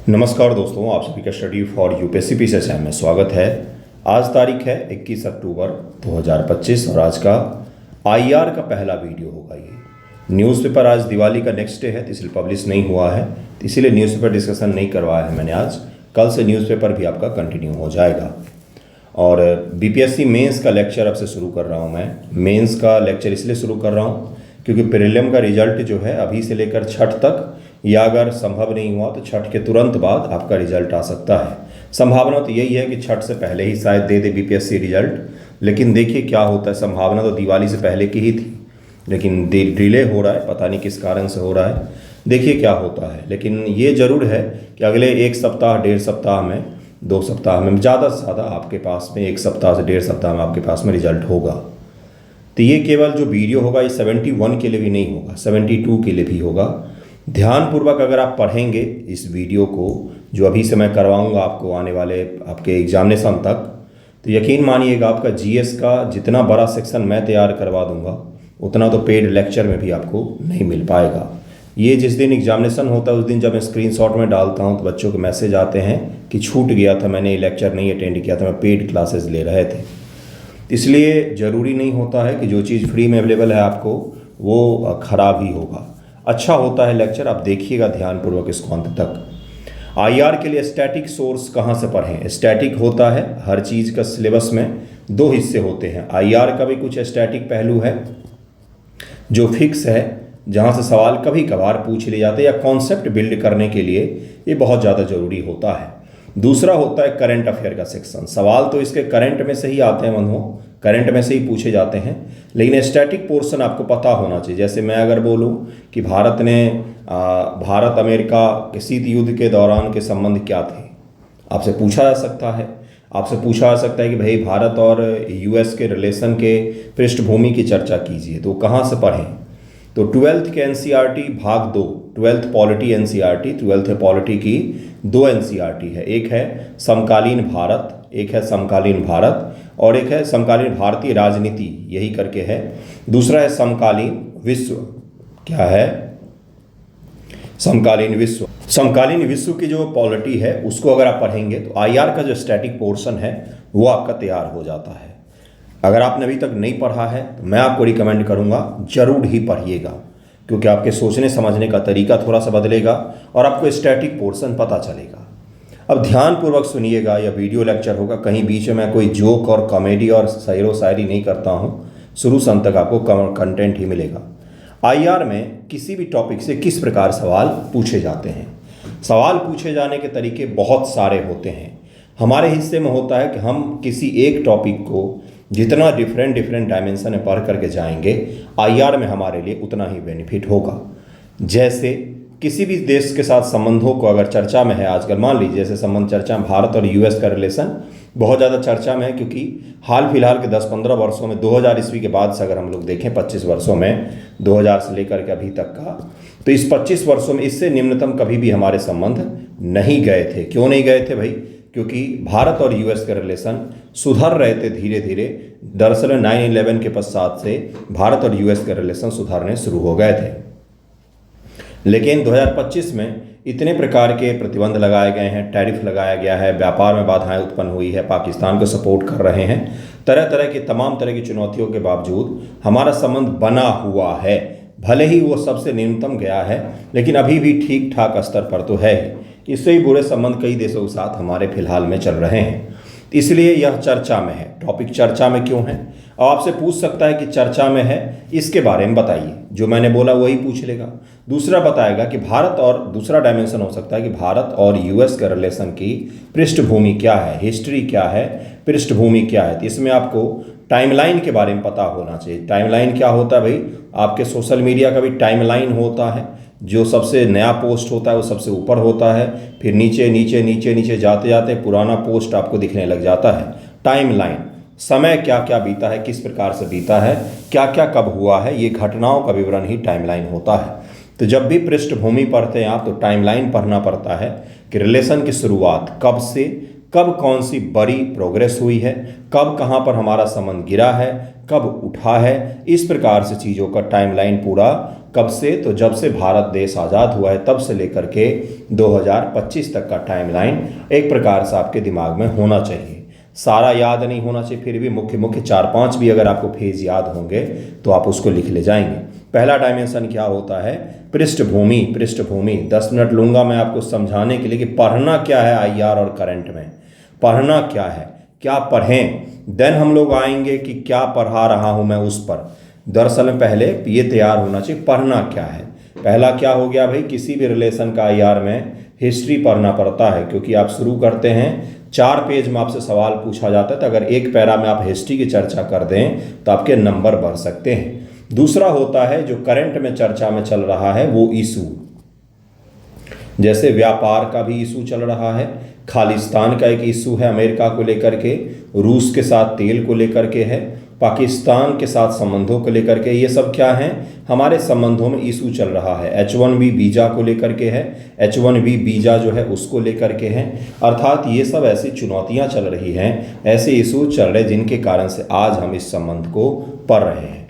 नमस्कार दोस्तों, आप सभी का स्टडी फॉर यूपीएससी पीसीएसएम में स्वागत है। आज तारीख है 21 अक्टूबर 2025 और आज का आईआर का पहला वीडियो होगा। ये न्यूज़पेपर आज दिवाली का नेक्स्ट डे है तो इसलिए पब्लिश नहीं हुआ है, तो इसीलिए न्यूज़पेपर डिस्कशन नहीं करवाया है मैंने आज। कल से न्यूज़पेपर भी आपका कंटिन्यू हो जाएगा। और बीपीएससी मेंस का लेक्चर अब से शुरू कर रहा हूँ। मैं मेंस का लेक्चर इसलिए शुरू कर रहा हूँ क्योंकि प्रीलिम का रिजल्ट जो है अभी से लेकर छठ तक, या अगर संभव नहीं हुआ तो छठ के तुरंत बाद आपका रिजल्ट आ सकता है। संभावना तो यही है कि छठ से पहले ही शायद दे दे बीपीएससी रिजल्ट, लेकिन देखिए क्या होता है। संभावना तो दिवाली से पहले की ही थी, लेकिन डिले हो रहा है, पता नहीं किस कारण से हो रहा है। देखिए क्या होता है, लेकिन ये ज़रूर है कि अगले एक सप्ताह, 1.5 सप्ताह में, 2 सप्ताह में, ज़्यादा से ज़्यादा आपके पास में 1 सप्ताह से 1.5 सप्ताह में आपके पास में रिजल्ट होगा। तो ये केवल जो वीडियो होगा ये 71 के लिए भी नहीं होगा, 72 के लिए भी होगा। ध्यानपूर्वक अगर आप पढ़ेंगे इस वीडियो को, जो अभी से मैं करवाऊंगा आपको आने वाले आपके एग्जामिनेशन तक, तो यकीन मानिएगा आपका जीएस का जितना बड़ा सेक्शन मैं तैयार करवा दूंगा उतना तो पेड लेक्चर में भी आपको नहीं मिल पाएगा। ये जिस दिन एग्जामिनेशन होता है उस दिन जब मैं स्क्रीनशॉट में डालता हूँ तो बच्चों के मैसेज आते हैं कि छूट गया था, मैंने ये लेक्चर नहीं अटेंड किया था, मैं पेड क्लासेस ले रहे थे। इसलिए ज़रूरी नहीं होता है कि जो चीज़ फ्री में अवेलेबल है आपको वो ख़राब ही होगा। अच्छा होता है लेक्चर, आप देखिएगा ध्यानपूर्वक इसको अंत तक। आईआर के लिए स्टैटिक सोर्स कहाँ से पढ़ें? स्टैटिक होता है हर चीज़ का सिलेबस में 2 हिस्से होते हैं। आईआर का भी कुछ स्टैटिक पहलू है जो फिक्स है, जहाँ से सवाल कभी कभार पूछ लिए जाते हैं या कॉन्सेप्ट बिल्ड करने के लिए ये बहुत ज़्यादा ज़रूरी होता है। दूसरा होता है करंट अफेयर का सेक्शन। सवाल तो इसके करंट में से ही आते हैं, बंधुओं, करंट में से ही पूछे जाते हैं, लेकिन स्टैटिक पोर्शन आपको पता होना चाहिए। जैसे मैं अगर बोलूं कि भारत अमेरिका के शीत युद्ध के दौरान के संबंध क्या थे, आपसे पूछा जा सकता है। आपसे पूछा जा सकता है कि भाई भारत और यूएस के रिलेशन के पृष्ठभूमि की चर्चा कीजिए, तो कहाँ से पढ़ें? तो 12th के एनसीईआरटी भाग 2, 12th polity NCERT, 12th polity की 2 एनसीईआरटी है। एक है समकालीन भारत, एक है समकालीन भारत, और एक है समकालीन भारतीय राजनीति, यही करके है। दूसरा है समकालीन विश्व। क्या है? समकालीन विश्व। समकालीन विश्व की जो पॉलिटी है उसको अगर आप पढ़ेंगे तो आईआर का जो स्टैटिक पोर्शन है वो आपका तैयार हो जाता है। अगर आपने अभी तक नहीं पढ़ा है तो मैं आपको रिकमेंड करूंगा जरूर ही पढ़िएगा, क्योंकि आपके सोचने समझने का तरीका थोड़ा सा बदलेगा और आपको स्टैटिक पोर्शन पता चलेगा। अब ध्यानपूर्वक सुनिएगा, यह वीडियो लेक्चर होगा, कहीं बीच में मैं कोई जोक और कॉमेडी और शायरो शायरी नहीं करता हूँ। शुरू से अंत तक आपको कंटेंट ही मिलेगा। आईआर में किसी भी टॉपिक से किस प्रकार सवाल पूछे जाते हैं? सवाल पूछे जाने के तरीके बहुत सारे होते हैं। हमारे हिस्से में होता है कि हम किसी एक टॉपिक को जितना डिफरेंट डायमेंशन में पढ़ करके जाएंगे, आईआर में हमारे लिए उतना ही बेनिफिट होगा। जैसे किसी भी देश के साथ संबंधों को अगर चर्चा में है आजकल, मान लीजिए जैसे संबंध चर्चा में भारत और यूएस का रिलेशन बहुत ज़्यादा चर्चा में है, क्योंकि हाल फिलहाल के 10-15 वर्षों में, 2000 ईस्वी के बाद से अगर हम लोग देखें 25 वर्षों में, 2000 से लेकर के अभी तक का, तो इस 25 वर्षों में इससे निम्नतम कभी भी हमारे संबंध नहीं गए थे। क्यों नहीं गए थे भाई? क्योंकि भारत और यूएस के रिलेशन सुधर रहे थे धीरे धीरे। दरअसल 9/11 के पश्चात से भारत और यूएस के रिलेशन सुधारने शुरू हो गए थे, लेकिन 2025 में इतने प्रकार के प्रतिबंध लगाए गए हैं, टैरिफ लगाया गया है, व्यापार में बाधाएं उत्पन्न हुई है, पाकिस्तान को सपोर्ट कर रहे हैं, तरह तरह की तमाम तरह की चुनौतियों के बावजूद हमारा संबंध बना हुआ है। भले ही वो सबसे न्यूनतम गया है, लेकिन अभी भी ठीक ठाक स्तर पर तो है। इससे ही बुरे संबंध कई देशों के साथ हमारे फिलहाल में चल रहे हैं, इसलिए यह चर्चा में है। टॉपिक चर्चा में क्यों है? और आपसे पूछ सकता है कि चर्चा में है, इसके बारे में बताइए। जो मैंने बोला वही पूछ लेगा। दूसरा बताएगा कि भारत, और दूसरा डायमेंशन हो सकता है कि भारत और यूएस के रिलेशन की पृष्ठभूमि क्या है, हिस्ट्री क्या है, पृष्ठभूमि क्या है। तो इसमें आपको टाइमलाइन के बारे में पता होना चाहिए। टाइमलाइन क्या होता है भाई? आपके सोशल मीडिया का भी टाइमलाइन होता है। जो सबसे नया पोस्ट होता है वो सबसे ऊपर होता है, फिर नीचे नीचे नीचे नीचे जाते जाते पुराना पोस्ट आपको दिखने लग जाता है। टाइमलाइन, समय क्या क्या बीता है, किस प्रकार से बीता है, क्या क्या कब हुआ है, ये घटनाओं का विवरण ही टाइमलाइन होता है। तो जब भी पृष्ठभूमि पढ़ते हैं आप तो टाइमलाइन पढ़ना पड़ता है कि रिलेशन की शुरुआत कब से कब कौन सी बड़ी प्रोग्रेस हुई है, कब कहाँ पर हमारा संबंध गिरा है, कब उठा है, इस प्रकार से चीज़ों का टाइमलाइन पूरा कब से, तो जब से भारत देश आज़ाद हुआ है तब से लेकर के 2025 तक का टाइमलाइन एक प्रकार से आपके दिमाग में होना चाहिए। सारा याद नहीं होना चाहिए, फिर भी मुख्य मुख्य 4-5 भी अगर आपको फेज याद होंगे तो आप उसको लिख ले जाएंगे। पहला डायमेंशन क्या होता है, पृष्ठभूमि। पृष्ठभूमि 10 मिनट लूँगा मैं आपको समझाने के लिए कि पढ़ना क्या है आईआर और करंट में, पढ़ना क्या है, क्या पढ़ें। देन हम लोग आएंगे कि क्या पढ़ा रहा हूँ मैं उस पर। दरअसल में पहले ये तैयार होना चाहिए पढ़ना क्या है। पहला क्या हो गया भाई, किसी भी रिलेशन का आईआर में हिस्ट्री पढ़ना पड़ता है, क्योंकि आप शुरू करते हैं 4 पेज में आपसे सवाल पूछा जाता है, तो अगर एक पैरा में आप हिस्ट्री की चर्चा कर दें तो आपके नंबर बढ़ सकते हैं। दूसरा होता है जो करंट में चर्चा में चल रहा है वो इशू, जैसे व्यापार का भी इशू चल रहा है, खालिस्तान का एक इशू है अमेरिका को लेकर के, रूस के साथ तेल को लेकर के है, पाकिस्तान के साथ संबंधों को लेकर के, ये सब क्या हैं, हमारे संबंधों में इशू चल रहा है। H1B वीज़ा को लेकर के है, H1B वीज़ा जो है उसको लेकर के है। अर्थात ये सब ऐसी चुनौतियां चल रही हैं, ऐसे इशू चल रहे जिनके कारण से आज हम इस संबंध को पढ़ रहे हैं।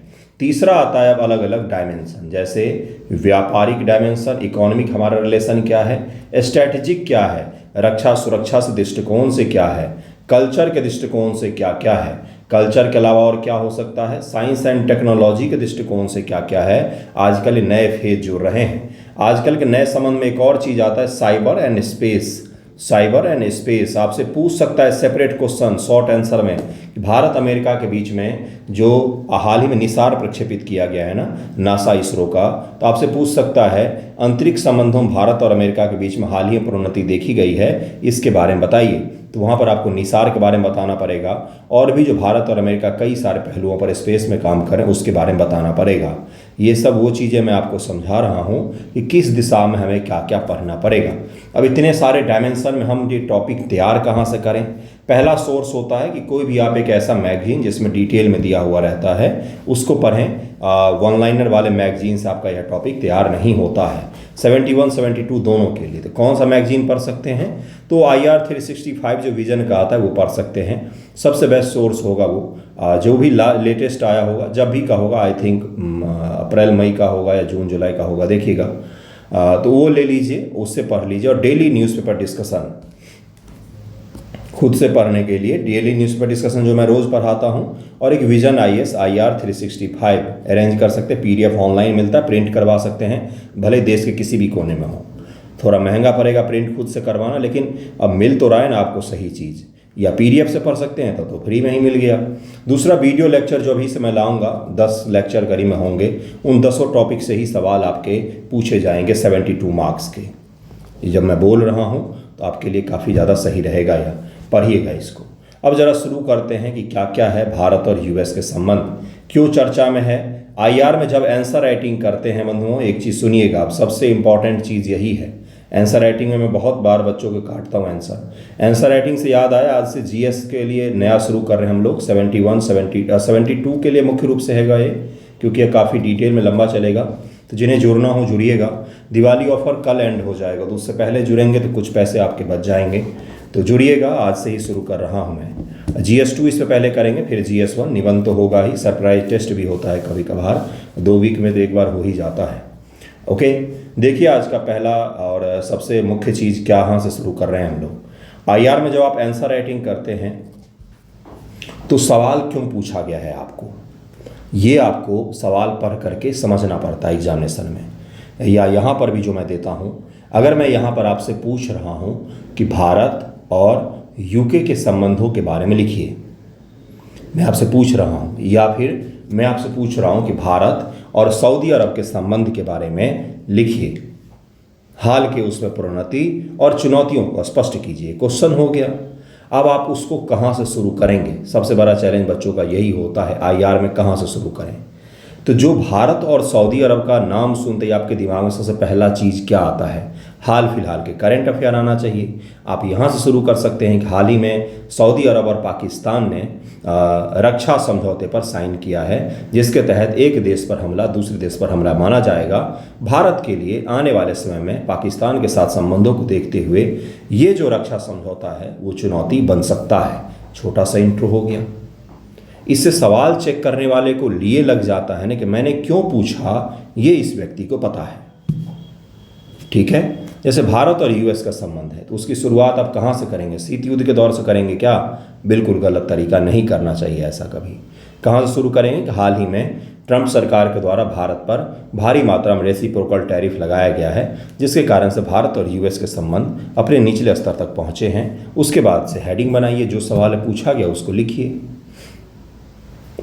तीसरा आता है अब अलग अलग डायमेंशन, जैसे व्यापारिक डायमेंशन, इकोनॉमिक हमारा रिलेशन क्या है, स्ट्रैटेजिक क्या है, रक्षा सुरक्षा से दृष्टिकोण से क्या है, कल्चर के दृष्टिकोण से क्या क्या है, कल्चर के अलावा और क्या हो सकता है, साइंस एंड टेक्नोलॉजी के दृष्टिकोण से क्या क्या है। आजकल नए फेज जुड़ रहे हैं। आजकल के नए संबंध में एक और चीज़ आता है cyber and space. Cyber and space आपसे पूछ सकता है सेपरेट क्वेश्चन शॉर्ट आंसर में, कि भारत अमेरिका के बीच में जो हाल ही में निसार प्रक्षेपित किया गया है ना, नासा इसरो का, तो आपसे पूछ सकता है अंतरिक्ष संबंधों में भारत और अमेरिका के बीच में हाल ही में प्रोन्नति देखी गई है, इसके बारे में बताइए। तो वहाँ पर आपको निसार के बारे में बताना पड़ेगा, और भी जो भारत और अमेरिका कई सारे पहलुओं पर स्पेस में काम करें उसके बारे में बताना पड़ेगा। ये सब वो चीज़ें मैं आपको समझा रहा हूँ कि किस दिशा में हमें क्या क्या पढ़ना पड़ेगा। अब इतने सारे डायमेंशन में हम ये टॉपिक तैयार कहाँ से करें। पहला सोर्स होता है कि कोई भी आप एक ऐसा मैगजीन जिसमें डिटेल में दिया हुआ रहता है उसको पढ़ें। वन लाइनर वाले मैगजीन से आपका यह टॉपिक तैयार नहीं होता है। 71, 72 दोनों के लिए तो कौन सा मैगजीन पढ़ सकते हैं, तो IR 365 जो विजन का आता है वो पढ़ सकते हैं। सबसे बेस्ट सोर्स होगा वो जो भी लेटेस्ट आया होगा, जब भी का होगा, आई थिंक अप्रैल मई का होगा या जून जुलाई का होगा, देखिएगा। तो वो ले लीजिए, उससे पढ़ लीजिए। और डेली न्यूज़पेपर डिस्कशन खुद से पढ़ने के लिए डेली न्यूज़पेपर डिस्कशन जो मैं रोज़ पढ़ाता हूं, और एक विजन IS IR 365 अरेंज कर सकते हैं। PDF ऑनलाइन मिलता है, प्रिंट करवा सकते हैं, भले देश के किसी भी कोने में हो। थोड़ा महंगा पड़ेगा प्रिंट खुद से करवाना, लेकिन अब मिल तो रहा है ना आपको सही चीज़। या PDF से पढ़ सकते हैं तो फ्री में ही मिल गया। दूसरा वीडियो लेक्चर जो अभी से मैं लाऊंगा, 10 लेक्चर करीब में होंगे, उन 10 टॉपिक से ही सवाल आपके पूछे जाएंगे 72 मार्क्स के। जब मैं बोल रहा हूँ तो आपके लिए काफ़ी ज़्यादा सही रहेगा, या पढ़िएगा इसको। अब ज़रा शुरू करते हैं कि क्या क्या है भारत और US के संबंध, क्यों चर्चा में है। IR में जब आंसर राइटिंग करते हैं बंधुओं, एक चीज़ सुनिएगा आप, सबसे इम्पॉर्टेंट चीज़ यही है। आंसर राइटिंग में मैं बहुत बार बच्चों को काटता हूँ आंसर राइटिंग से याद आया, आज से GS के लिए नया शुरू कर रहे हैं हम लोग। 71, 72 के लिए मुख्य रूप से हैगा ये, क्योंकि ये काफ़ी डिटेल में लंबा चलेगा। तो जिन्हें जुड़ना हो जुड़िएगा। दिवाली ऑफर कल एंड हो जाएगा, तो उससे पहले जुड़ेंगे तो कुछ पैसे आपके बच जाएंगे। तो जुड़िएगा, आज से ही शुरू कर रहा हूँ मैं। GS2 इससे पहले करेंगे, फिर GS1 निबंध तो होगा ही, सरप्राइज टेस्ट भी होता है कभी कभार, 2 वीक में तो एक बार हो ही जाता है। ओके, देखिए आज का पहला और सबसे मुख्य चीज़ क्या यहाँ से शुरू कर रहे हैं हम लोग। IR में जब आप आंसर राइटिंग करते हैं तो सवाल क्यों पूछा गया है आपको, ये आपको सवाल पढ़ करके समझना पड़ता है एग्जामिनेशन में, या यहाँ पर भी जो मैं देता हूँ। अगर मैं यहाँ पर आपसे पूछ रहा हूँ कि भारत और UK के संबंधों के बारे में लिखिए, मैं आपसे पूछ रहा हूँ, या फिर मैं आपसे पूछ रहा हूँ कि भारत और सऊदी अरब के संबंध के बारे में लिखिए, हाल के उसमें प्रोन्नति और चुनौतियों को स्पष्ट कीजिए, क्वेश्चन हो गया। अब आप उसको कहाँ से शुरू करेंगे, सबसे बड़ा चैलेंज बच्चों का यही होता है IR में, कहाँ से शुरू करें। तो जो भारत और सऊदी अरब का नाम सुनते ही आपके दिमाग में सबसे पहला चीज़ क्या आता है, हाल फिलहाल के करंट अफेयर आना चाहिए। आप यहाँ से शुरू कर सकते हैं कि हाल ही में सऊदी अरब और पाकिस्तान ने रक्षा समझौते पर साइन किया है, जिसके तहत एक देश पर हमला दूसरे देश पर हमला माना जाएगा। भारत के लिए आने वाले समय में पाकिस्तान के साथ संबंधों को देखते हुए ये जो रक्षा समझौता है वो चुनौती बन सकता है। छोटा सा इंट्रो हो गया। इससे सवाल चेक करने वाले को लिए लग जाता है ना कि मैंने क्यों पूछा, ये इस व्यक्ति को पता है। ठीक है, जैसे भारत और यूएस का संबंध है तो उसकी शुरुआत आप कहाँ से करेंगे? शीत युद्ध के दौर से करेंगे क्या? बिल्कुल गलत तरीका, नहीं करना चाहिए ऐसा कभी। कहाँ से शुरू करेंगे कि हाल ही में ट्रंप सरकार के द्वारा भारत पर भारी मात्रा में रेसिप्रोकल टैरिफ लगाया गया है, जिसके कारण से भारत और यूएस के संबंध अपने निचले स्तर तक पहुँचे हैं। उसके बाद से हेडिंग बनाइए, जो सवाल पूछा गया उसको लिखिए।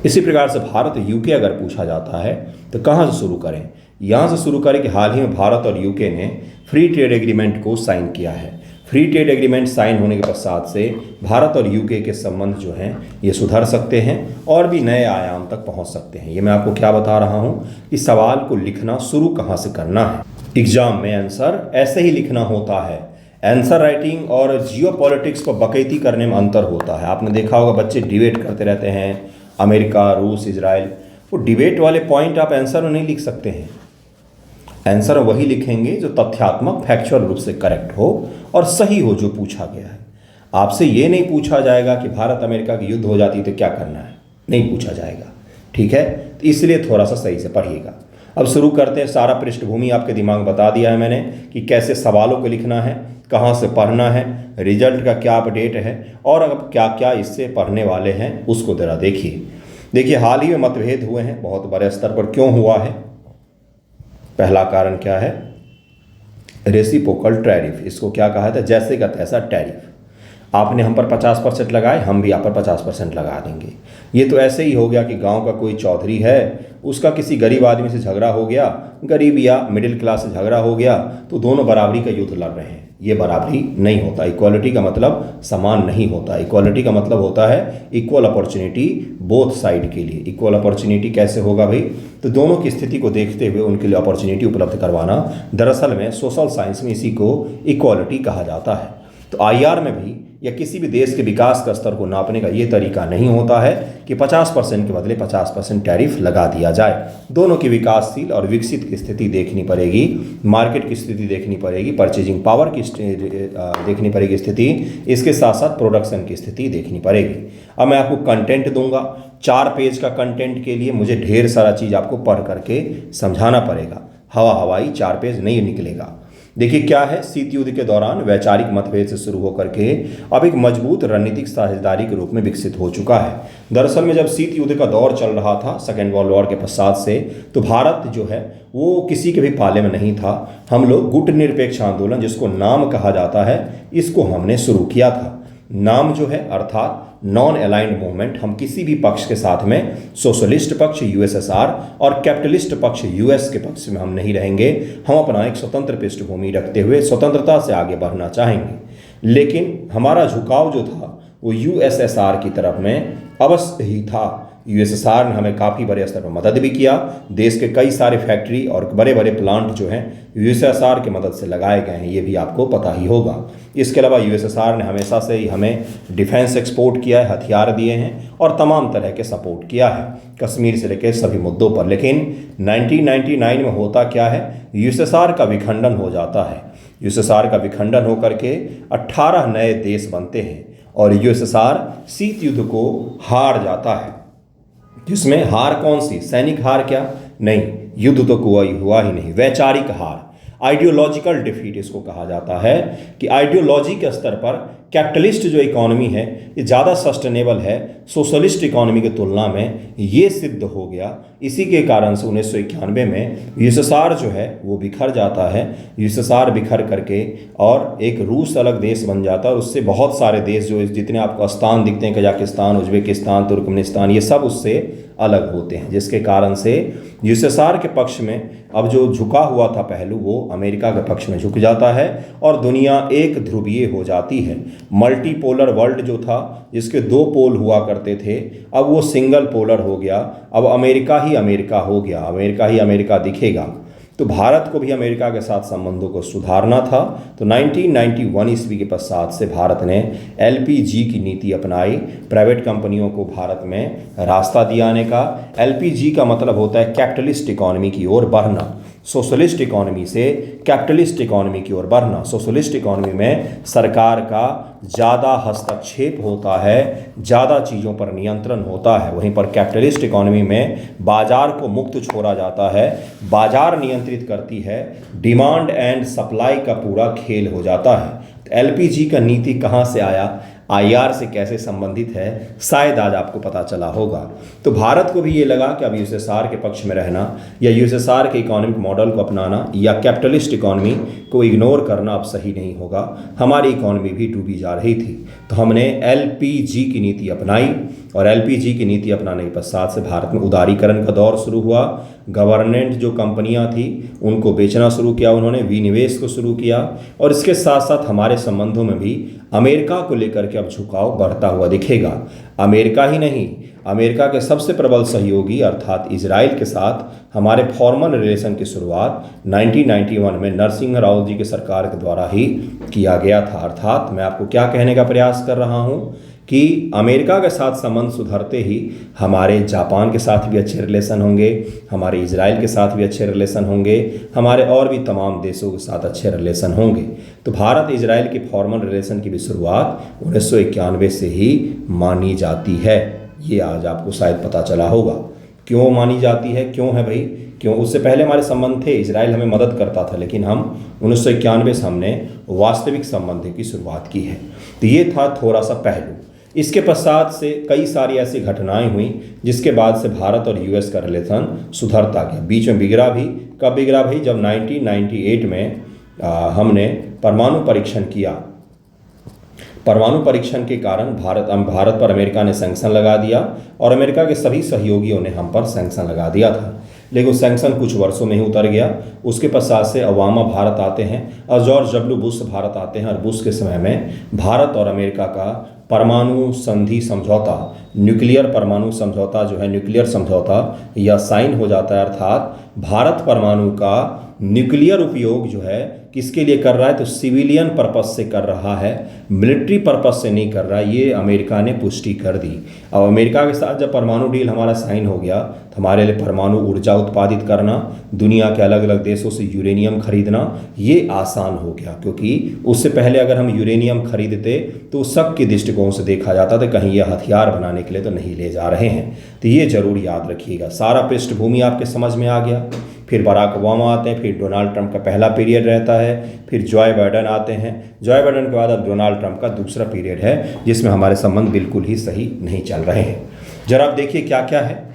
इसी प्रकार से भारत यूके अगर पूछा जाता है तो कहाँ से शुरू करें? यहाँ से शुरू करें कि हाल ही में भारत और यूके ने फ्री ट्रेड एग्रीमेंट को साइन किया है। फ्री ट्रेड एग्रीमेंट साइन होने के पश्चात से भारत और यूके के संबंध जो हैं ये सुधर सकते हैं और भी नए आयाम तक पहुँच सकते हैं। ये मैं आपको क्या बता रहा हूँ कि सवाल को लिखना शुरू कहाँ से करना है। एग्जाम में आंसर ऐसे ही लिखना होता है। आंसर राइटिंग और जियो पॉलिटिक्स को बकैती करने में अंतर होता है। आपने देखा होगा बच्चे डिबेट करते रहते हैं, अमेरिका, रूस, इजराइल। वो डिबेट वाले पॉइंट आप आंसर में नहीं लिख सकते हैं। आंसर वही लिखेंगे जो तथ्यात्मक फैक्चुअल रूप से करेक्ट हो और सही हो जो पूछा गया है। आपसे ये नहीं पूछा जाएगा कि भारत अमेरिका की युद्ध हो जाती तो क्या करना है, नहीं पूछा जाएगा। ठीक है, तो इसलिए थोड़ा सा सही से पढ़िएगा। अब शुरू करते हैं। सारा पृष्ठभूमि आपके दिमाग में बता दिया है मैंने कि कैसे सवालों को लिखना है, कहाँ से पढ़ना है, रिजल्ट का क्या अपडेट है और अब क्या क्या इससे पढ़ने वाले हैं उसको जरा देखिए। हाल ही में मतभेद हुए हैं बहुत बड़े स्तर पर। क्यों हुआ है? पहला कारण क्या है? Reciprocal tariff. इसको क्या कहा था? जैसे का तैसा टैरिफ। आपने हम पर 50% लगाए, हम भी आप पर 50% लगा देंगे। ये तो ऐसे ही हो गया कि गांव का कोई चौधरी है, उसका किसी गरीब आदमी से झगड़ा हो गया, गरीब या मिडिल क्लास से झगड़ा हो गया, तो दोनों बराबरी का युद्ध लड़ रहे हैं। ये बराबरी नहीं होता। इक्वालिटी का मतलब समान नहीं होता। इक्वालिटी का मतलब होता है इक्वल अपॉर्चुनिटी बोथ साइड के लिए। इक्वल अपॉर्चुनिटी कैसे होगा भाई? तो दोनों की स्थिति को देखते हुए उनके लिए अपॉर्चुनिटी उपलब्ध करवाना। दरअसल में सोशल साइंस में इसी को इक्वालिटी कहा जाता है। तो आईआर में भी या किसी भी देश के विकास का स्तर को नापने का ये तरीका नहीं होता है कि 50% के बदले 50% टैरिफ लगा दिया जाए। दोनों की विकासशील और विकसित की स्थिति देखनी पड़ेगी, मार्केट की स्थिति देखनी पड़ेगी, परचेजिंग पावर की देखनी पड़ेगी स्थिति, इसके साथ साथ प्रोडक्शन की स्थिति देखनी पड़ेगी। अब मैं आपको कंटेंट दूंगा। 4 पेज का कंटेंट के लिए मुझे ढेर सारा चीज़ आपको पढ़ करके समझाना पड़ेगा। हवाई 4 पेज नहीं निकलेगा। देखिए क्या है, शीत युद्ध के दौरान वैचारिक मतभेद से शुरू होकर के अब एक मजबूत रणनीतिक साझेदारी के रूप में विकसित हो चुका है। दरअसल में जब शीत युद्ध का दौर चल रहा था सेकेंड वर्ल्ड वॉर के पश्चात से, तो भारत जो है वो किसी के भी पाले में नहीं था। हम लोग गुटनिरपेक्ष आंदोलन, जिसको नाम कहा जाता है, इसको हमने शुरू किया था। नाम जो है अर्थात नॉन अलाइंड मूवमेंट। हम किसी भी पक्ष के साथ में, सोशलिस्ट पक्ष यूएसएसआर और कैपिटलिस्ट पक्ष यूएस के पक्ष में हम नहीं रहेंगे। हम अपना एक स्वतंत्र पृष्ठभूमि रखते हुए स्वतंत्रता से आगे बढ़ना चाहेंगे। लेकिन हमारा झुकाव जो था वो यूएसएसआर की तरफ में अवश्य ही था। यूएसएसआर ने हमें काफ़ी बड़े स्तर पर मदद भी किया। देश के कई सारे फैक्ट्री और बड़े बड़े प्लांट जो हैं यूएसएसआर की मदद से लगाए गए हैं, ये भी आपको पता ही होगा। इसके अलावा यूएसएसआर ने हमेशा से ही हमें डिफेंस एक्सपोर्ट किया है, हथियार दिए हैं और तमाम तरह के सपोर्ट किया है, कश्मीर से लेकर सभी मुद्दों पर। लेकिन 1999 में होता क्या है, यूएसएसआर का विखंडन हो जाता है। यूएसएसआर का विखंडन होकर के 18 नए देश बनते हैं और यूएसएसआर शीत युद्ध को हार जाता है। जिसमें हार कौन सी? सैनिक हार क्या? नहीं, युद्ध तो कोई हुआ ही नहीं, वैचारिक हार, आइडियोलॉजिकल डिफीट इसको कहा जाता है। कि आइडियोलॉजी के स्तर पर कैपिटलिस्ट जो इकोनॉमी है ये ज़्यादा सस्टेनेबल है सोशलिस्ट इकोनॉमी की तुलना में, ये सिद्ध हो गया। इसी के कारण से 1991 में यूएसएसआर जो है वो बिखर जाता है। यूएसएसआर बिखर करके और एक रूस अलग देश बन जाता है और उससे बहुत सारे देश जो जितने आपको स्थान दिखते हैं, कजाकिस्तान, उज्बेकिस्तान, तुर्कमेनिस्तान, ये सब उससे अलग होते हैं। जिसके कारण से यूएसएसआर के पक्ष में अब जो झुका हुआ था पहलू वो अमेरिका के पक्ष में झुक जाता है और दुनिया एक ध्रुवीय हो जाती है। मल्टीपोलर वर्ल्ड जो था जिसके 2 पोल हुआ करते थे, अब वो सिंगल पोलर हो गया। अब अमेरिका ही अमेरिका हो गया, अमेरिका ही अमेरिका दिखेगा। तो भारत को भी अमेरिका के साथ संबंधों को सुधारना था। तो 1991 ईस्वी के पश्चात से भारत ने एलपीजी की नीति अपनाई, प्राइवेट कंपनियों को भारत में रास्ता दियाने का। एलपीजी का मतलब होता है कैपिटलिस्ट इकोनॉमी की ओर बढ़ना, सोशलिस्ट इकोनॉमी से कैपिटलिस्ट इकोनॉमी की ओर बढ़ना। सोशलिस्ट इकोनॉमी में सरकार का ज़्यादा हस्तक्षेप होता है, ज़्यादा चीज़ों पर नियंत्रण होता है। वहीं पर कैपिटलिस्ट इकोनॉमी में बाजार को मुक्त छोड़ा जाता है, बाजार नियंत्रित करती है, डिमांड एंड सप्लाई का पूरा खेल हो जाता है। तो एलपीजी का नीति कहाँ से आया, आईआर से कैसे संबंधित है, शायद आज आपको पता चला होगा। तो भारत को भी ये लगा कि अब यूएसएसआर के पक्ष में रहना या यूएसएसआर के इकोनॉमिक मॉडल को अपनाना या कैपिटलिस्ट इकोनॉमी को इग्नोर करना अब सही नहीं होगा। हमारी इकोनॉमी भी डूबी जा रही थी, तो हमने एलपीजी की नीति अपनाई और एलपीजी की नीति अपनाने के पश्चात से भारत में उदारीकरण का दौर शुरू हुआ। गवर्नमेंट जो कंपनियां थी उनको बेचना शुरू किया, उन्होंने विनिवेश को शुरू किया और इसके साथ साथ हमारे संबंधों में भी अमेरिका को लेकर के अब झुकाव बढ़ता हुआ दिखेगा। अमेरिका ही नहीं, अमेरिका के सबसे प्रबल सहयोगी अर्थात इजराइल के साथ हमारे फॉर्मल रिलेशन की शुरुआत 1991 में नरसिंह राव जी की सरकार के द्वारा ही किया गया था। अर्थात मैं आपको क्या कहने का प्रयास कर रहा हूँ कि अमेरिका के साथ संबंध सुधरते ही हमारे जापान के साथ भी अच्छे रिलेशन होंगे, हमारे इजराइल के साथ भी अच्छे रिलेशन होंगे, हमारे और भी तमाम देशों के साथ अच्छे रिलेशन होंगे। तो भारत इजराइल की फॉर्मल रिलेशन की भी शुरुआत 1991 से ही मानी जाती है। ये आज आपको शायद पता चला होगा। क्यों मानी जाती है, क्यों है भाई, क्यों? उससे पहले हमारे संबंध थे, इजराइल हमें मदद करता था, लेकिन हम 1991 से हमने वास्तविक संबंध की शुरुआत की है। तो ये था थोड़ा सा पहलू। इसके पश्चात से कई सारी ऐसी घटनाएं हुई जिसके बाद से भारत और यूएस का रिलेशन सुधरता गया। बीच में बिगड़ा भी, कब बिगड़ा भाई? जब 1998 में हमने परमाणु परीक्षण किया। परमाणु परीक्षण के कारण भारत पर अमेरिका ने सैंक्शन लगा दिया और अमेरिका के सभी सहयोगियों ने हम पर सैंक्शन लगा दिया था, लेकिन सैंक्शन कुछ वर्षों में ही उतर गया। उसके पश्चात से ओबामा भारत आते हैं और जॉर्ज डब्ल्यू बुश भारत आते हैं और बुश के समय में भारत और अमेरिका का परमाणु संधि समझौता, न्यूक्लियर परमाणु समझौता जो है, न्यूक्लियर समझौता यह साइन हो जाता है। अर्थात भारत परमाणु का न्यूक्लियर उपयोग जो है किसके लिए कर रहा है? तो सिविलियन पर्पस से कर रहा है, मिलिट्री पर्पस से नहीं कर रहा है। ये अमेरिका ने पुष्टि कर दी। अब अमेरिका के साथ जब परमाणु डील हमारा साइन हो गया तो हमारे लिए परमाणु ऊर्जा उत्पादित करना, दुनिया के अलग अलग देशों से यूरेनियम खरीदना ये आसान हो गया, क्योंकि उससे पहले अगर हम यूरेनियम खरीदते तो शक के दृष्टिकोण से देखा जाता था कहीं यह हथियार बनाने के लिए तो नहीं ले जा रहे हैं। तो ये जरूर याद रखिएगा। सारा पृष्ठभूमि आपके समझ में आ गया। फिर बराक ओबामा आते हैं, फिर डोनाल्ड ट्रंप का पहला पीरियड रहता है, फिर जॉय बाइडन आते हैं। जॉय बाइडन के बाद अब डोनाल्ड ट्रंप का दूसरा पीरियड है जिसमें हमारे संबंध बिल्कुल ही सही नहीं चल रहे हैं। जरा आप देखिए क्या क्या है।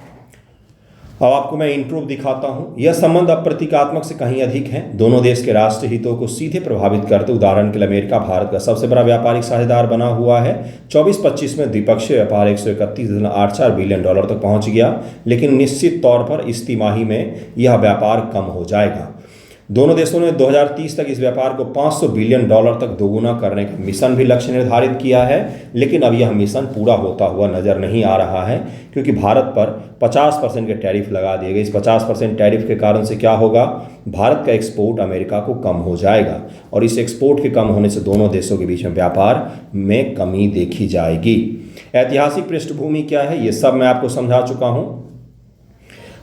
अब आपको मैं इंप्रूव दिखाता हूं। यह संबंध अब प्रतीकात्मक से कहीं अधिक हैं, दोनों देश के राष्ट्र हितों को सीधे प्रभावित करते। उदाहरण के लिए अमेरिका भारत का सबसे बड़ा व्यापारिक साझेदार बना हुआ है। 24-25 में द्विपक्षीय व्यापार 131.84 बिलियन डॉलर तक पहुंच गया, लेकिन निश्चित तौर पर इस तिमाही में यह व्यापार कम हो जाएगा। दोनों देशों ने 2030 तक इस व्यापार को 500 बिलियन डॉलर तक दोगुना करने का मिशन भी लक्ष्य निर्धारित किया है, लेकिन अब यह मिशन पूरा होता हुआ नजर नहीं आ रहा है, क्योंकि भारत पर 50% के टैरिफ लगा दिए गए। इस 50% टैरिफ के कारण से क्या होगा? भारत का एक्सपोर्ट अमेरिका को कम हो जाएगा और इस एक्सपोर्ट के कम होने से दोनों देशों के बीच में व्यापार में कमी देखी जाएगी। ऐतिहासिक पृष्ठभूमि क्या है ये सब मैं आपको समझा चुका हूँ।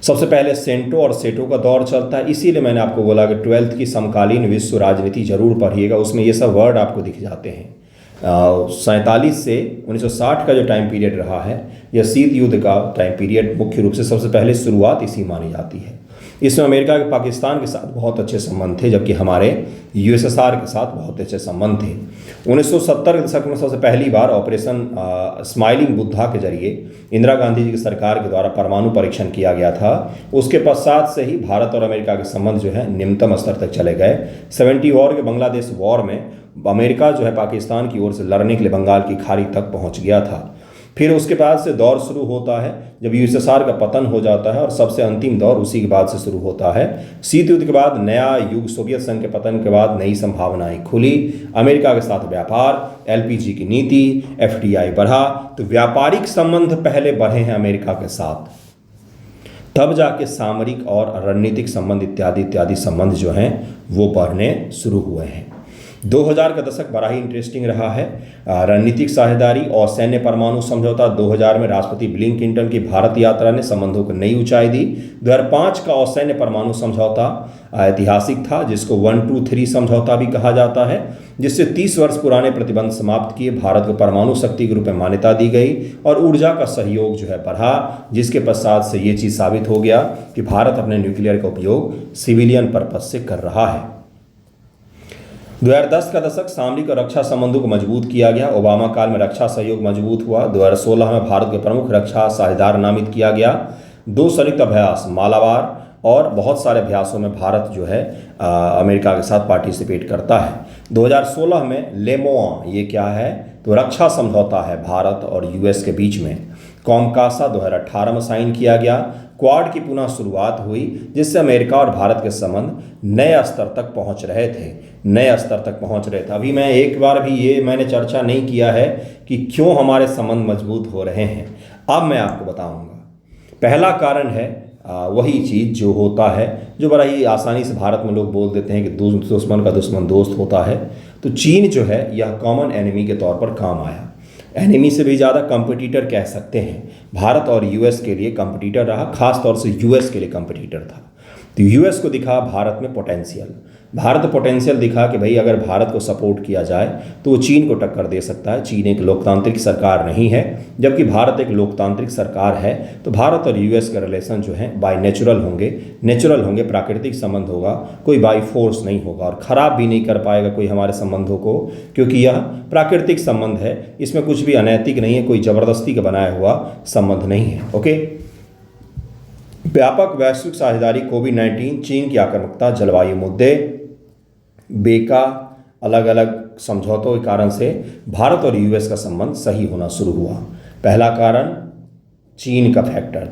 सबसे पहले सेंटो और सेटो का दौर चलता है, इसीलिए मैंने आपको बोला कि 12th की समकालीन विश्व राजनीति जरूर पढ़िएगा, उसमें ये सब वर्ड आपको दिख जाते हैं। 47 से 1960 का जो टाइम पीरियड रहा है, यह शीत युद्ध का टाइम पीरियड मुख्य रूप से सबसे पहले शुरुआत इसी मानी जाती है। इसमें अमेरिका के पाकिस्तान के साथ बहुत अच्छे संबंध थे, जबकि हमारे यूएसएसआर के साथ बहुत अच्छे संबंध थे। 1970 के दशक में सबसे पहली बार ऑपरेशन स्माइलिंग बुद्धा के जरिए इंदिरा गांधी जी की सरकार के द्वारा परमाणु परीक्षण किया गया था। उसके पश्चात से ही भारत और अमेरिका के संबंध जो है निम्नतम स्तर तक चले गए। 70 वॉर के बांग्लादेश वॉर में अमेरिका जो है पाकिस्तान की ओर से लड़ने के लिए बंगाल की खाड़ी तक पहुँच गया था। फिर उसके बाद से दौर शुरू होता है जब यूएसएसआर का पतन हो जाता है, और सबसे अंतिम दौर उसी के बाद से शुरू होता है। शीत युद्ध के बाद नया युग, सोवियत संघ के पतन के बाद नई संभावनाएं खुली। अमेरिका के साथ व्यापार, एलपीजी की नीति, एफडीआई बढ़ा, तो व्यापारिक संबंध पहले बढ़े हैं अमेरिका के साथ। तब जाके सामरिक और रणनीतिक संबंध इत्यादि इत्यादि संबंध जो हैं वो बढ़ने शुरू हुए हैं। 2000 का दशक बड़ा ही इंटरेस्टिंग रहा है। रणनीतिक साझेदारी और सैन्य परमाणु समझौता 2000 में राष्ट्रपति बिल क्लिंटन की भारत यात्रा ने संबंधों को नई ऊंचाई दी। 2005 का और सैन्य परमाणु समझौता ऐतिहासिक था, जिसको 1-2-3 समझौता भी कहा जाता है, जिससे 30 वर्ष पुराने प्रतिबंध समाप्त किए, भारत को परमाणु शक्ति के रूप में मान्यता दी गई और ऊर्जा का सहयोग जो है बढ़ा, जिसके पश्चात से ये चीज़ साबित हो गया कि भारत अपने न्यूक्लियर का उपयोग सिविलियन पर्पज से कर रहा है। 2010 का दशक सामरिक और रक्षा संबंधों को मजबूत किया गया। ओबामा काल में रक्षा सहयोग मजबूत हुआ। 2016 में भारत के प्रमुख रक्षा साझेदार नामित किया गया। 2 संयुक्त अभ्यास मालाबार और बहुत सारे अभ्यासों में भारत जो है अमेरिका के साथ पार्टिसिपेट करता है। 2016 में लेमोआ, ये क्या है तो रक्षा समझौता है भारत और यूएस के बीच में। कॉमकासा 2018 में साइन किया गया। क्वाड की पुनः शुरुआत हुई, जिससे अमेरिका और भारत के संबंध नए स्तर तक पहुंच रहे थे। अभी मैं एक बार भी ये मैंने चर्चा नहीं किया है कि क्यों हमारे संबंध मजबूत हो रहे हैं। अब मैं आपको बताऊंगा। पहला कारण है वही चीज़ जो होता है, जो बड़ा ही आसानी से भारत में लोग बोल देते हैं कि दुश्मन का दुश्मन दोस्त होता है। तो चीन जो है यह कॉमन एनिमी के तौर पर काम आया। एनिमी से भी ज़्यादा कंपटीटर कह सकते हैं। भारत और यूएस के लिए कंपटीटर रहा, खास तौर से यूएस के लिए कंपटीटर था। तो यूएस को दिखा भारत में पोटेंशियल दिखा कि भाई अगर भारत को सपोर्ट किया जाए तो वो चीन को टक्कर दे सकता है। चीन एक लोकतांत्रिक सरकार नहीं है, जबकि भारत एक लोकतांत्रिक सरकार है। तो भारत और यूएस के रिलेशन जो है बाय नेचुरल होंगे, प्राकृतिक संबंध होगा, कोई बाई फोर्स नहीं होगा और ख़राब भी नहीं कर पाएगा कोई हमारे संबंधों को, क्योंकि यह प्राकृतिक संबंध है। इसमें कुछ भी अनैतिक नहीं है, कोई ज़बरदस्ती का बनाया हुआ संबंध नहीं है। ओके। व्यापक वैश्विक साझेदारी, कोविड-19, चीन की आक्रामकता, जलवायु मुद्दे, बेका, अलग अलग समझौतों के कारण से भारत और यूएस का संबंध सही होना शुरू हुआ। पहला कारण चीन का फैक्टर।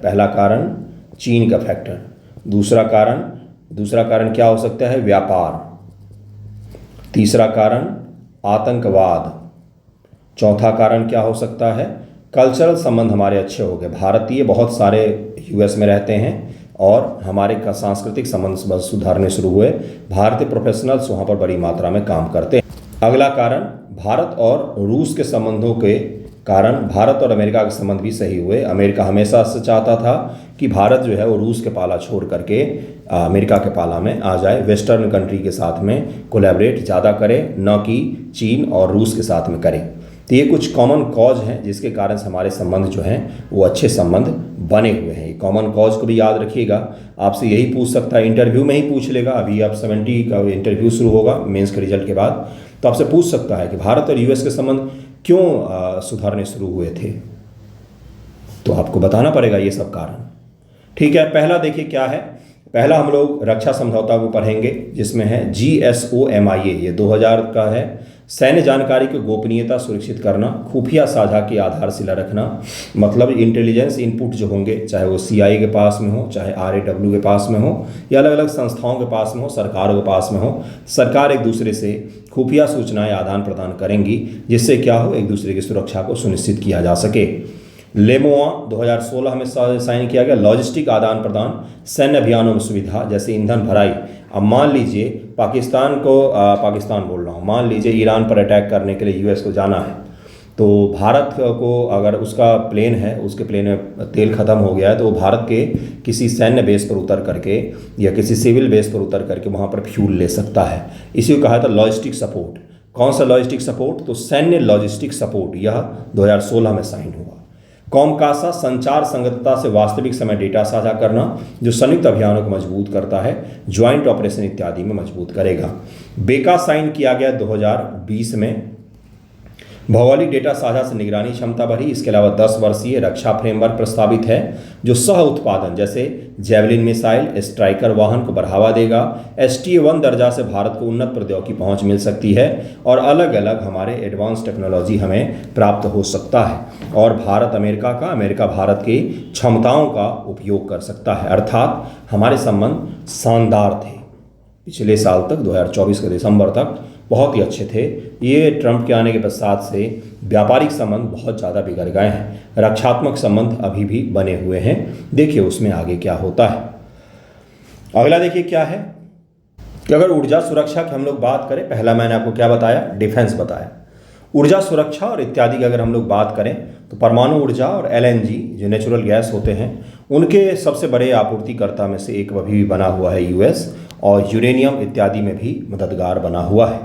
दूसरा कारण क्या हो सकता है? व्यापार। तीसरा कारण आतंकवाद। चौथा कारण क्या हो सकता है? कल्चरल संबंध हमारे अच्छे हो गए। भारतीय बहुत सारे यूएस में रहते हैं और हमारे का सांस्कृतिक संबंध सुधारने शुरू हुए। भारतीय प्रोफेशनल्स वहाँ पर बड़ी मात्रा में काम करते हैं। अगला कारण भारत और रूस के संबंधों के कारण भारत और अमेरिका के संबंध भी सही हुए। अमेरिका हमेशा से चाहता था कि भारत जो है वो रूस के पाला छोड़ करके अमेरिका के पाला में आ जाए, वेस्टर्न कंट्री के साथ में कोलैबोरेट ज़्यादा करे, न कि चीन और रूस के साथ में करे। तो ये कुछ कॉमन कॉज हैं जिसके कारण से हमारे संबंध जो हैं वो अच्छे संबंध बने हुए हैं। कॉमन कॉज को भी याद रखिएगा। आपसे यही पूछ सकता है, इंटरव्यू में ही पूछ लेगा। अभी आप 70 का इंटरव्यू शुरू होगा मेंस के रिजल्ट के बाद, तो आपसे पूछ सकता है कि भारत और यूएस के संबंध क्यों सुधारने शुरू हुए थे, तो आपको बताना पड़ेगा ये सब कारण। ठीक है, पहला देखिए क्या है। पहला हम लोग रक्षा समझौता को पढ़ेंगे, जिसमें है GSOMIA, ये 2000 का है। सैन्य जानकारी की गोपनीयता सुरक्षित करना, खुफिया साझा की आधारशिला रखना, मतलब इंटेलिजेंस इनपुट जो होंगे, चाहे वो CIA के पास में हो, चाहे RAW के पास में हो, या अलग अलग संस्थाओं के पास में हो, सरकारों के पास में हो, सरकार एक दूसरे से खुफिया सूचनाएं आदान प्रदान करेंगी, जिससे क्या हो, एक दूसरे की सुरक्षा को सुनिश्चित किया जा सके। लेमोआ 2016 में साइन किया गया। लॉजिस्टिक आदान प्रदान, सैन्य अभियानों में सुविधा, जैसे ईंधन भराई। अब मान लीजिए मान लीजिए ईरान पर अटैक करने के लिए यूएस को जाना है, तो भारत को अगर उसका प्लेन है, उसके प्लेन में तेल ख़त्म हो गया है, तो वो भारत के किसी सैन्य बेस पर उतर करके या किसी सिविल बेस पर उतर करके वहाँ पर फ्यूल ले सकता है। इसी को कहा था लॉजिस्टिक सपोर्ट। कौन सा लॉजिस्टिक सपोर्ट? तो सैन्य लॉजिस्टिक सपोर्ट, यह 2016 में साइन हुआ। कॉमकासा, संचार संगतता से वास्तविक समय डेटा साझा करना, जो संयुक्त अभियानों को मजबूत करता है, ज्वाइंट ऑपरेशन इत्यादि में मजबूत करेगा। बेका साइन किया गया 2020 में। भौगोलिक डेटा साझा से निगरानी क्षमता बढ़ी। इसके अलावा 10 वर्षीय रक्षा फ्रेमवर्क प्रस्तावित है, जो सह उत्पादन जैसे जेवलिन मिसाइल, स्ट्राइकर वाहन को बढ़ावा देगा। STA-1 दर्जा से भारत को उन्नत प्रौद्योगिकी पहुंच मिल सकती है और अलग अलग हमारे एडवांस टेक्नोलॉजी हमें प्राप्त हो सकता है और अमेरिका भारत की क्षमताओं का उपयोग कर सकता है। अर्थात हमारे संबंध शानदार थे पिछले साल तक, 2024 के दिसंबर तक बहुत ही अच्छे थे। ये ट्रंप के आने के पश्चात से व्यापारिक संबंध बहुत ज़्यादा बिगड़ गए हैं, रक्षात्मक संबंध अभी भी बने हुए हैं। देखिए उसमें आगे क्या होता है। अगला देखिए क्या है कि अगर ऊर्जा सुरक्षा की हम लोग बात करें, पहला मैंने आपको क्या बताया, डिफेंस बताया। ऊर्जा सुरक्षा और इत्यादि की अगर हम लोग बात करें तो परमाणु ऊर्जा और एलएनजी जो नेचुरल गैस होते हैं उनके सबसे बड़े आपूर्तिकर्ता में से एक अभी भी बना हुआ है यूएस, और यूरेनियम इत्यादि में भी मददगार बना हुआ है।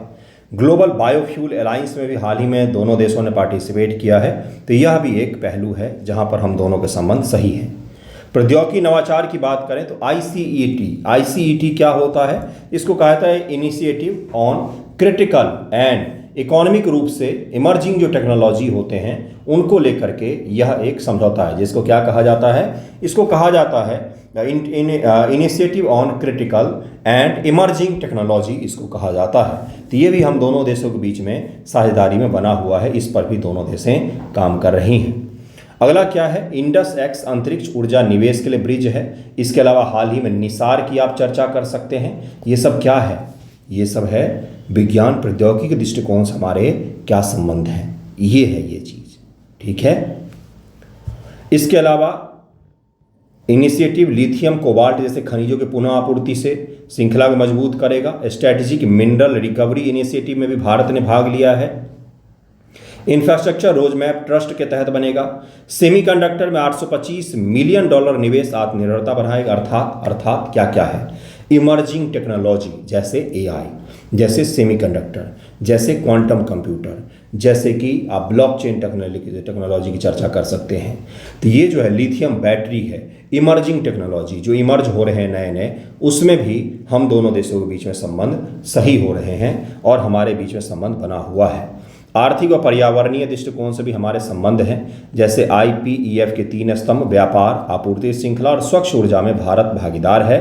ग्लोबल बायोफ्यूल अलायंस में भी हाल ही में दोनों देशों ने पार्टिसिपेट किया है, तो यह भी एक पहलू है जहां पर हम दोनों के संबंध सही हैं। प्रौद्योगिकी नवाचार की बात करें तो आईसीईटी क्या होता है, इसको कहा जाता है initiative on critical and economic रूप से इमर्जिंग जो टेक्नोलॉजी होते हैं उनको लेकर के यह एक समझौता है, जिसको क्या कहा जाता है, इसको कहा जाता है initiative on critical and emerging technology इसको कहा जाता है। तो ये भी हम दोनों देशों के बीच में साझेदारी में बना हुआ है, इस पर भी दोनों देशें काम कर रही हैं। अगला क्या है, इंडस एक्स अंतरिक्ष ऊर्जा निवेश के लिए ब्रिज है। इसके अलावा हाल ही में निसार की आप चर्चा कर सकते हैं। ये सब क्या है, ये सब है विज्ञान प्रौद्योगिकी के दृष्टिकोण से हमारे क्या संबंध हैं, ये है ये चीज, ठीक है। इसके अलावा इनिशिएटिव लिथियम कोबाल्ट जैसे खनिजों के पुनः आपूर्ति से श्रृंखला को मजबूत करेगा। स्ट्रैटेजिक मिनरल रिकवरी इनिशिएटिव में भी भारत ने भाग लिया है। इंफ्रास्ट्रक्चर रोडमैप ट्रस्ट के तहत बनेगा। सेमीकंडक्टर में $825 मिलियन निवेश आत्मनिर्भरता बढ़ाएगा। अर्थात क्या क्या है, इमर्जिंग टेक्नोलॉजी जैसे एआई, जैसे सेमीकंडक्टर, जैसे क्वांटम कंप्यूटर, जैसे कि आप ब्लॉकचेन टेक्नोलॉजी की चर्चा कर सकते हैं। तो ये जो है लिथियम बैटरी है, इमर्जिंग टेक्नोलॉजी जो इमर्ज हो रहे हैं नए नए, उसमें भी हम दोनों देशों के बीच में संबंध सही हो रहे हैं और हमारे बीच में संबंध बना हुआ है। आर्थिक और पर्यावरणीय दृष्टिकोण से भी हमारे संबंध हैं, जैसे IPEF के 3 स्तंभ, व्यापार, आपूर्ति श्रृंखला और स्वच्छ ऊर्जा में भारत भागीदार है।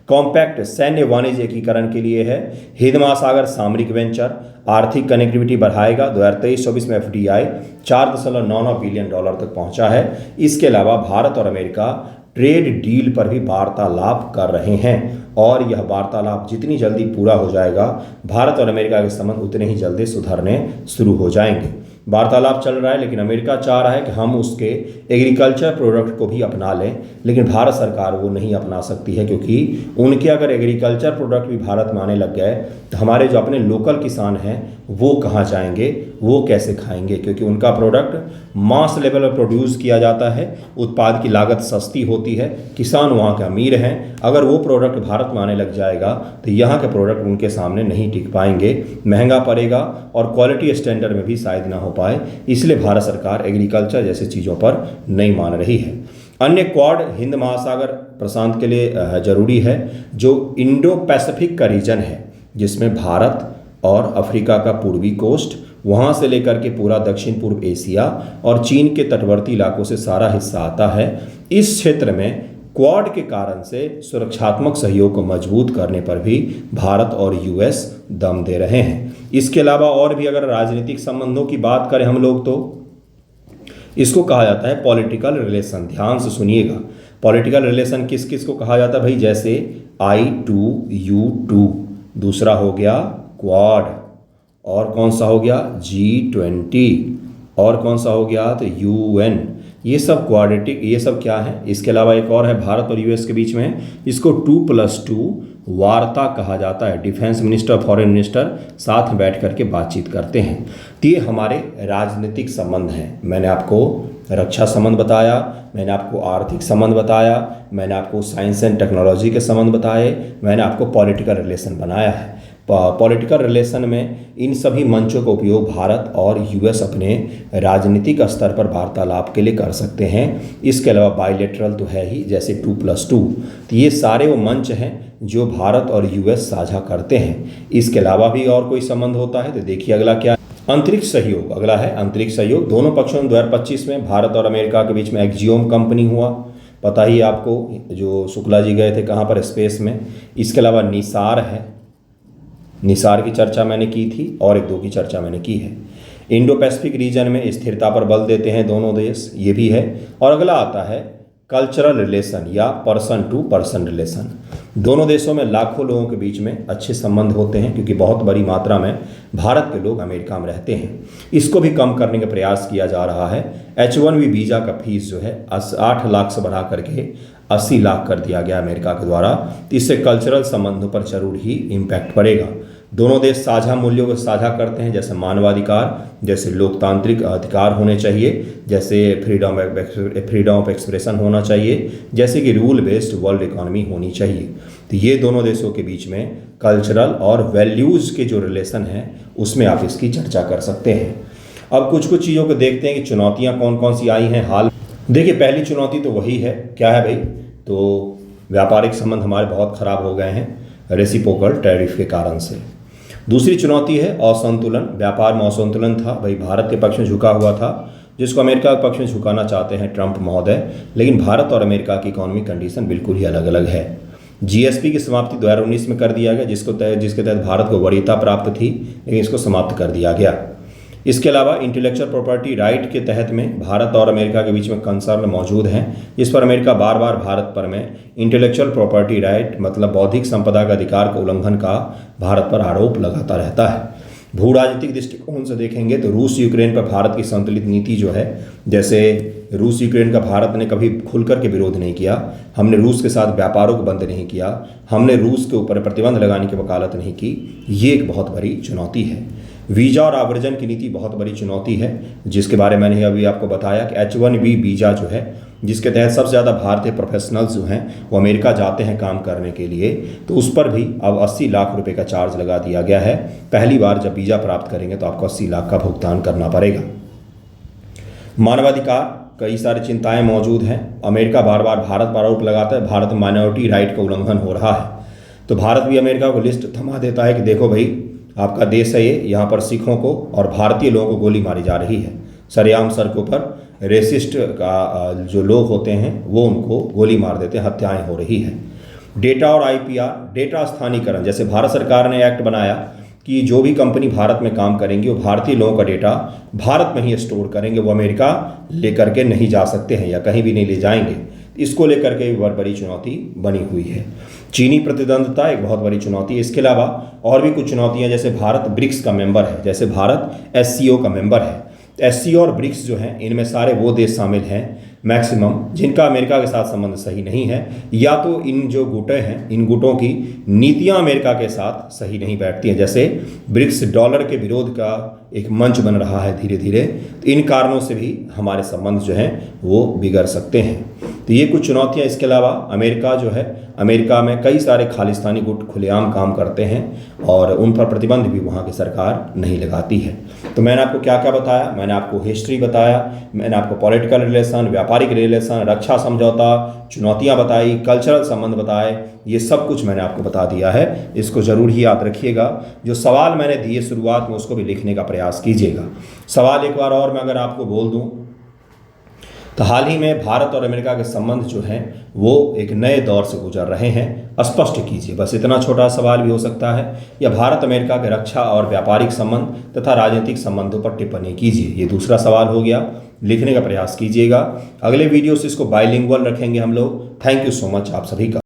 कॉम्पैक्ट सैन्य वाणिज्य एकीकरण के लिए है। हिंद महासागर सामरिक वेंचर आर्थिक कनेक्टिविटी बढ़ाएगा। 2023-24 में FDI $4.99 बिलियन तक पहुंचा है। इसके अलावा भारत और अमेरिका ट्रेड डील पर भी वार्तालाप कर रहे हैं और यह वार्तालाप जितनी जल्दी पूरा हो जाएगा, भारत और अमेरिका के संबंध उतने ही जल्दी सुधरने शुरू हो जाएंगे। वार्तालाप चल रहा है, लेकिन अमेरिका चाह रहा है कि हम उसके एग्रीकल्चर प्रोडक्ट को भी अपना लें, लेकिन भारत सरकार वो नहीं अपना सकती है, क्योंकि उनके अगर एग्रीकल्चर प्रोडक्ट भी भारत में आने लग गए तो हमारे जो अपने लोकल किसान हैं वो कहाँ जाएंगे, वो कैसे खाएंगे, क्योंकि उनका प्रोडक्ट मास लेवल पर प्रोड्यूस किया जाता है, उत्पाद की लागत सस्ती होती है, किसान वहाँ के अमीर हैं। अगर वो प्रोडक्ट भारत में आने लग जाएगा तो यहाँ के प्रोडक्ट उनके सामने नहीं टिक पाएंगे, महंगा पड़ेगा और क्वालिटी स्टैंडर्ड में भी शायद ना हो पाए। इसलिए भारत सरकार एग्रीकल्चर जैसी चीज़ों पर नहीं मान रही है। अन्य क्वाड हिंद महासागर प्रशांत के लिए जरूरी है, जो इंडो पैसिफिक का रीजन है, जिसमें भारत और अफ्रीका का पूर्वी कोस्ट, वहाँ से लेकर के पूरा दक्षिण पूर्व एशिया और चीन के तटवर्ती इलाकों से सारा हिस्सा आता है। इस क्षेत्र में क्वाड के कारण से सुरक्षात्मक सहयोग को मजबूत करने पर भी भारत और यूएस दम दे रहे हैं। इसके अलावा और भी अगर राजनीतिक संबंधों की बात करें हम लोग, तो इसको कहा जाता है पॉलिटिकल रिलेशन। ध्यान से सुनिएगा, पॉलिटिकल रिलेशन किस किस को कहा जाता है भाई, जैसे I2U2, दूसरा हो गया क्वाड, और कौन सा हो गया G20, और कौन सा हो गया तो UN। ये सब क्वाड्रेटिक, ये सब क्या है। इसके अलावा एक और है भारत और यूएस के बीच में, इसको 2+2 वार्ता कहा जाता है। डिफेंस मिनिस्टर, फॉरेन मिनिस्टर साथ में बैठ करके बातचीत करते हैं। तो ये हमारे राजनीतिक संबंध हैं। मैंने आपको रक्षा संबंध बताया, मैंने आपको आर्थिक संबंध बताया, मैंने आपको साइंस एंड टेक्नोलॉजी के संबंध बताए, मैंने आपको पॉलिटिकल रिलेशन बनाया है। पॉलिटिकल रिलेशन में इन सभी मंचों का उपयोग भारत और यूएस अपने राजनीतिक स्तर पर वार्तालाप के लिए कर सकते हैं। इसके अलावा बायलैटरल तो है ही, जैसे 2+2। तो ये सारे वो मंच हैं जो भारत और यूएस साझा करते हैं। इसके अलावा भी और कोई संबंध होता है तो देखिए अगला क्या, अंतरिक्ष सहयोग। अगला है अंतरिक्ष सहयोग। दोनों पक्षों में 2025 में भारत और अमेरिका के बीच में एक्जियोम कंपनी हुआ, पता ही आपको, जो शुक्ला जी गए थे कहाँ पर, स्पेस में। इसके अलावा निसार है, निसार की चर्चा मैंने की थी और 1-2 की चर्चा मैंने की है। इंडो पैसिफिक रीजन में स्थिरता पर बल देते हैं दोनों देश, ये भी है। और अगला आता है कल्चरल रिलेशन या पर्सन टू पर्सन रिलेशन। दोनों देशों में लाखों लोगों के बीच में अच्छे संबंध होते हैं क्योंकि बहुत बड़ी मात्रा में भारत के लोग अमेरिका में रहते हैं। इसको भी कम करने का प्रयास किया जा रहा है। H1B वीज़ा का फीस जो है 8 लाख से बढ़ा करके 80 लाख कर दिया गया अमेरिका के द्वारा। तो इससे कल्चरल संबंधों पर जरूर ही इम्पैक्ट पड़ेगा। दोनों देश साझा मूल्यों को साझा करते हैं, जैसे मानवाधिकार, जैसे लोकतांत्रिक अधिकार होने चाहिए, जैसे फ्रीडम ऑफ एक्सप्रेशन होना चाहिए, जैसे कि रूल बेस्ड वर्ल्ड इकोनॉमी होनी चाहिए। तो ये दोनों देशों के बीच में कल्चरल और वैल्यूज़ के जो रिलेशन हैं उसमें आप इसकी चर्चा कर सकते हैं। अब कुछ कुछ चीज़ों को देखते हैं कि चुनौतियाँ कौन कौन सी आई हैं हाल। देखिए, पहली चुनौती तो वही है, क्या है भाई, तो व्यापारिक संबंध हमारे बहुत ख़राब हो गए हैं रेसिप्रोकल टैरिफ के कारण से। दूसरी चुनौती है असंतुलन, व्यापार में असंतुलन था भाई, भारत के पक्ष में झुका हुआ था जिसको अमेरिका के पक्ष में झुकाना चाहते हैं ट्रंप महोदय, लेकिन भारत और अमेरिका की इकोनॉमिक कंडीशन बिल्कुल ही अलग अलग है। जीएसपी की समाप्ति 2019 में कर दिया गया जिसके तहत भारत को वरीयता प्राप्त थी, लेकिन इसको समाप्त कर दिया गया। इसके अलावा इंटेलेक्चुअल प्रॉपर्टी राइट के तहत में भारत और अमेरिका के बीच में कंसर्न मौजूद हैं, जिस पर अमेरिका बार बार भारत पर में इंटेलेक्चुअल प्रॉपर्टी राइट मतलब बौद्धिक संपदा का अधिकार का उल्लंघन का भारत पर आरोप लगाता रहता है। भू राजनीतिक दृष्टिकोण से देखेंगे तो रूस यूक्रेन पर भारत की संतुलित नीति जो है, जैसे रूस यूक्रेन का भारत ने कभी खुलकर के विरोध नहीं किया, हमने रूस के साथ व्यापारों को बंद नहीं किया, हमने रूस के ऊपर प्रतिबंध लगाने की वकालत नहीं की, ये एक बहुत बड़ी चुनौती है। वीज़ा और आवर्जन की नीति बहुत बड़ी चुनौती है, जिसके बारे में मैंने अभी आपको बताया कि H1B वीज़ा जो है, जिसके तहत सबसे ज़्यादा भारतीय प्रोफेशनल्स जो हैं वो अमेरिका जाते हैं काम करने के लिए, तो उस पर भी अब 80 लाख रुपए का चार्ज लगा दिया गया है। पहली बार जब वीज़ा प्राप्त करेंगे तो आपको 80 लाख का भुगतान करना पड़ेगा। मानवाधिकार, कई सारी चिंताएं मौजूद हैं। अमेरिका बार बार भारत पर आरोप लगाता है भारत में माइनॉरिटी राइट का उल्लंघन हो रहा है, तो भारत भी अमेरिका को लिस्ट थमा देता है कि देखो भाई, आपका देश है ये, यहाँ पर सिखों को और भारतीय लोगों को गोली मारी जा रही है। सरेआम सड़कों पर रेसिस्ट का जो लोग होते हैं वो उनको गोली मार देते हैं, हत्याएं हो रही है। डेटा और IPR, डेटा स्थानीयकरण, जैसे भारत सरकार ने एक्ट बनाया कि जो भी कंपनी भारत में काम करेंगी वो भारतीय लोगों का डेटा भारत में ही स्टोर करेंगे, वो अमेरिका लेकर के नहीं जा सकते हैं या कहीं भी नहीं ले जाएंगे। इसको लेकर के बहुत बड़ी चुनौती बनी हुई है। चीनी प्रतिद्वंद्विता एक बहुत बड़ी चुनौती है। इसके अलावा और भी कुछ चुनौतियां, जैसे भारत ब्रिक्स का मेंबर है, जैसे भारत SCO का मेंबर है। SCO और ब्रिक्स जो हैं, इनमें सारे वो देश शामिल हैं मैक्सिमम जिनका अमेरिका के साथ संबंध सही नहीं है, या तो इन जो गुटें हैं इन गुटों की नीतियां अमेरिका के साथ सही नहीं बैठती हैं। जैसे ब्रिक्स डॉलर के विरोध का एक मंच बन रहा है धीरे धीरे, तो इन कारणों से भी हमारे संबंध जो हैं वो बिगड़ सकते हैं। तो ये कुछ चुनौतियां। इसके अलावा अमेरिका जो है, अमेरिका में कई सारे खालिस्तानी गुट खुलेआम काम करते हैं और उन पर प्रतिबंध भी वहाँ की सरकार नहीं लगाती है। तो मैंने आपको क्या क्या बताया, मैंने आपको हिस्ट्री बताया, मैंने आपको पॉलिटिकल रिलेशन, व्यापारिक रिलेशन, रक्षा समझौता, चुनौतियाँ बताई, कल्चरल संबंध बताए, ये सब कुछ मैंने आपको बता दिया है। इसको ज़रूर ही याद रखिएगा। जो सवाल मैंने दिए शुरुआत में उसको भी लिखने का प्रयास कीजिएगा। सवाल एक बार और मैं अगर आपको बोल दूँ तो हाल ही में भारत और अमेरिका के संबंध जो हैं वो एक नए दौर से गुजर रहे हैं, स्पष्ट कीजिए। बस इतना छोटा सवाल भी हो सकता है, या भारत अमेरिका के रक्षा और व्यापारिक संबंध तथा राजनीतिक संबंधों पर टिप्पणी कीजिए। ये दूसरा सवाल हो गया, लिखने का प्रयास कीजिएगा। अगले वीडियो से इसको बाइलिंगुअल रखेंगे हम लोग। थैंक यू सो मच आप सभी का।